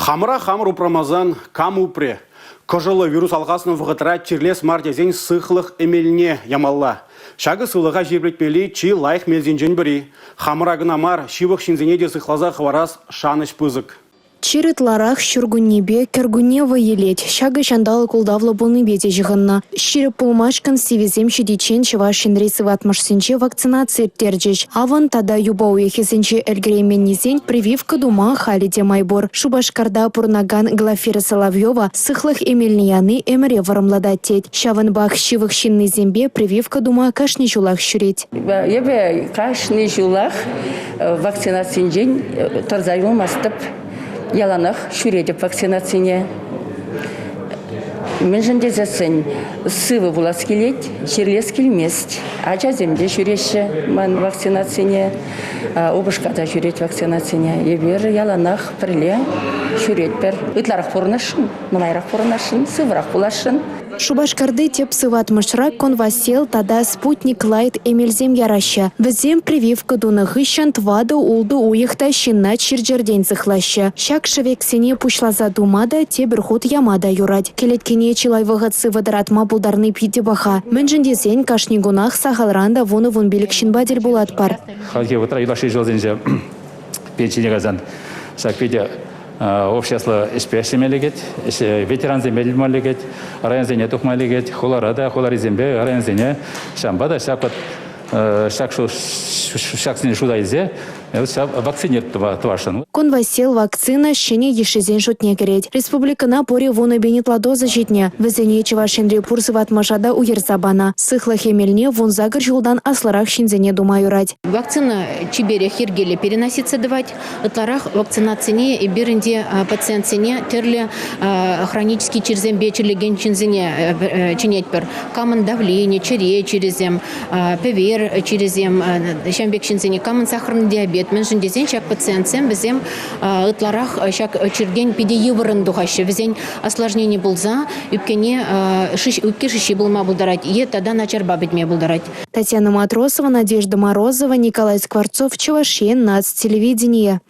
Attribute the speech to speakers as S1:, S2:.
S1: Хамыр упрамазан кам упре. Кожылы вирус алғасын вғытыра чирлес мартезен сықлық эмеліне ямалла. Шағы сылыға жерлетмелі чи лайық мелзенжен бірі. Хамырагын амар шивық шинзене де сықлаза хварас шаныш пызык.
S2: Чирытларах шургуннебе кергуннева елет. Шага шандалы кулдавлы болны беде жығынна. Ширы пулмашкан сивизем шидичен чывашин рейсыватмашсенче вакцинация терджеш. Аван тада юба уехесенче эльгременнезен прививка дума халиде майбор. Шубашкарда пурнаган Глафира Соловьева сыхлых эмельнияны эмре варымладатет. Шаванбах шивых шинны зембе прививка дума кашни жулах шурет.
S3: Ебе кашни жулах вакцинациянжен тарзайыл мастып. Яланах шуредеп вакцинацияне. Мен жендезесен сывы булас келет, жерлес келмест. Ажа земде шуреші ман вакцинацияне, обышкада шурет вакцинацияне. Ебер яланах пірле шуретпер. Ытларақ порнашын, нумайрақ порнашын, сывырақ булашын.
S2: Шубашкарды теп сыватмышрак конвасел тада спутник лайт эмельзем яраща. Візем прививка дуны хыщан твады улды уйықта шинна чирджерден цыхлаща. Шак шевексене пушлаза думада тебір ход ямада юрать. Келеткене чилайвығыт сывыдыратма булдарны пиде баха. Мэнжіндесен кашнигунах сахалранда воны вон билік шинбадель булат пар.
S4: Халке вытра илаши жылзенже печене газан. Шак пиде общество испешемелегет, ветеран земельмалегет, районзене тухмалегет, холарада, холаризембе, районзене, шамбада, шаксин шудайзе, вакцинет твашын.
S2: Конвасел вакцина щене ешезен шутне керет. Республикана поре воны бенетладо защитне. Везене чевашенре пурсыват машада уерзабана. Сыхла хемельне вон загр жулдан асларах шинзене думаюрать.
S5: Вакцина чибере хиргеле переносится давать. Отларах вакцинацине и биренде пациентсене терли хронический черзембе черлеген чинзене чинетпер. Камен давление, черезем, ПВР черезем, шамбек чинзене, камен сахарный диабет. Мен жіндезен шак пациентсен бізем ытларах шак черген пиде евырын духашы. Бізен осложнение болза, үпкене үпке шиши болма болдарать. Е тада начарба бітме болдарать.
S2: Татьяна Матросова, Надежда Морозова, Николай Скворцов, Чувашия, Нацтелевидение.